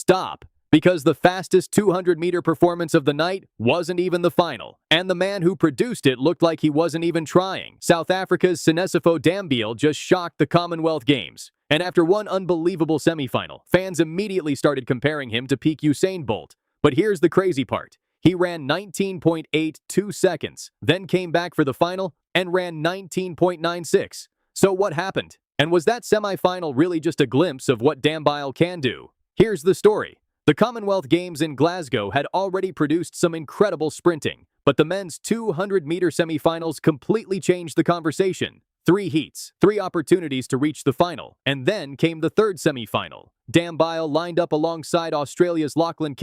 Stop. Because the fastest 200-meter performance of the night wasn't even the final, and the man who produced it looked like he wasn't even trying. South Africa's Sinesipho Dambile just shocked the Commonwealth Games, and after one unbelievable semifinal, fans immediately started comparing him to peak Usain Bolt. But here's the crazy part. He ran 19.82 seconds, then came back for the final and ran 19.96. So what happened? And was that semifinal really just a glimpse of what Dambile can do? Here's the story. The Commonwealth Games in Glasgow had already produced some incredible sprinting, but the men's 200-meter semifinals completely changed the conversation. 3 heats, 3 opportunities to reach the final, and then came the third semifinal. Dambile lined up alongside Australia's Lachlan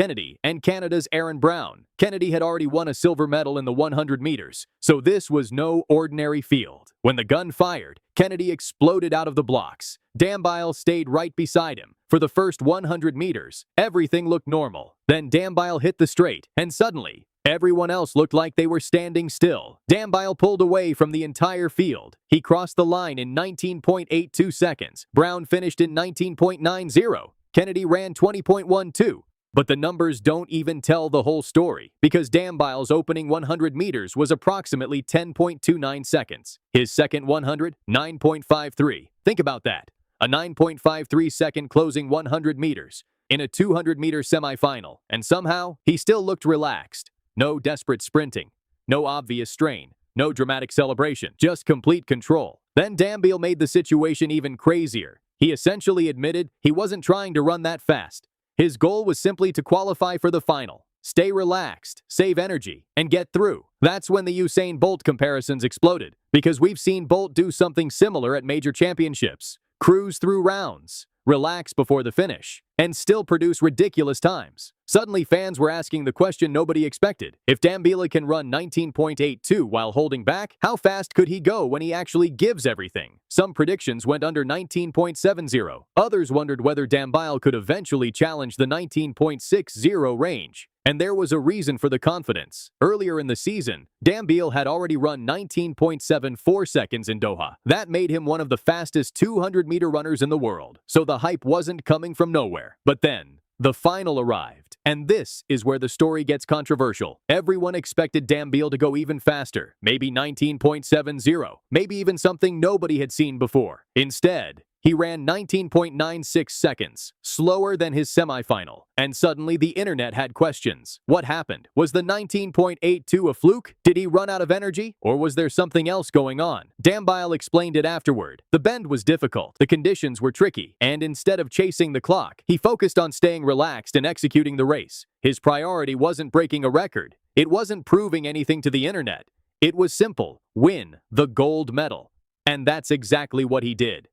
and Canada's Aaron Brown. Kennedy had already won a silver medal in the 100 meters, so this was no ordinary field. When the gun fired, Kennedy exploded out of the blocks. Dambile stayed right beside him. For the first 100 meters, everything looked normal. Then Dambile hit the straight, and suddenly, everyone else looked like they were standing still. Dambile pulled away from the entire field. He crossed the line in 19.82 seconds. Brown finished in 19.90. Kennedy ran 20.12. But the numbers don't even tell the whole story, because Dambile's opening 100 meters was approximately 10.29 seconds. His second 100, 9.53. Think about that. A 9.53-second closing 100 meters in a 200-meter semifinal, and somehow he still looked relaxed. No desperate sprinting, no obvious strain, no dramatic celebration, just complete control. Then Dambile made the situation even crazier. He essentially admitted he wasn't trying to run that fast. His goal was simply to qualify for the final. Stay relaxed, save energy, and get through. That's when the Usain Bolt comparisons exploded, because we've seen Bolt do something similar at major championships. Cruise through rounds, relax before the finish, and still produce ridiculous times. Suddenly, fans were asking the question nobody expected. If Dambile can run 19.82 while holding back, how fast could he go when he actually gives everything? Some predictions went under 19.70. Others wondered whether Dambile could eventually challenge the 19.60 range. And there was a reason for the confidence. Earlier in the season, Dambile had already run 19.74 seconds in Doha. That made him one of the fastest 200-meter runners in the world. So the hype wasn't coming from nowhere. But then, the final arrived. And this is where the story gets controversial. Everyone expected Dambile to go even faster, maybe 19.70, maybe even something nobody had seen before. Instead, he ran 19.96 seconds, slower than his semifinal. And suddenly the internet had questions. What happened? Was the 19.82 a fluke? Did he run out of energy? Or was there something else going on? Dambile explained it afterward. The bend was difficult, the conditions were tricky, and instead of chasing the clock, he focused on staying relaxed and executing the race. His priority wasn't breaking a record. It wasn't proving anything to the internet. It was simple: win the gold medal. And that's exactly what he did.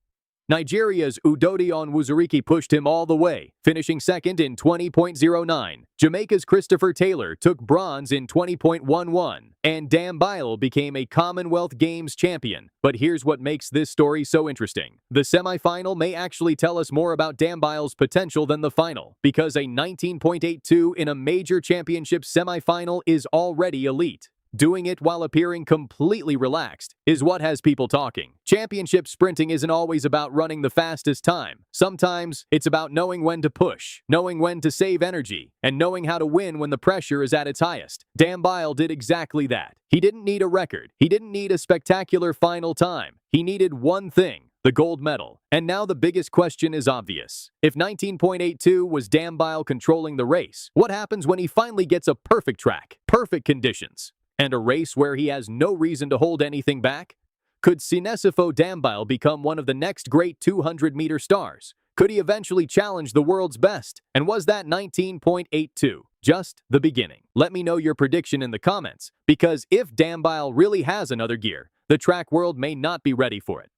Nigeria's Udodi Onwuzurike pushed him all the way, finishing second in 20.09. Jamaica's Christopher Taylor took bronze in 20.11, and Dambile became a Commonwealth Games champion. But here's what makes this story so interesting. The semifinal may actually tell us more about Dambile's potential than the final, because a 19.82 in a major championship semifinal is already elite. Doing it while appearing completely relaxed is what has people talking. Championship sprinting isn't always about running the fastest time. Sometimes it's about knowing when to push, knowing when to save energy, and knowing how to win when the pressure is at its highest. Dambile did exactly that. He didn't need a record. He didn't need a spectacular final time. He needed one thing: the gold medal. And now the biggest question is obvious. If 19.82 was Dambile controlling the race, what happens when he finally gets a perfect track, perfect conditions, and a race where he has no reason to hold anything back? Could Sinesipho Dambile become one of the next great 200-meter stars? Could he eventually challenge the world's best? And was that 19.82 just the beginning? Let me know your prediction in the comments, because if Dambile really has another gear, the track world may not be ready for it.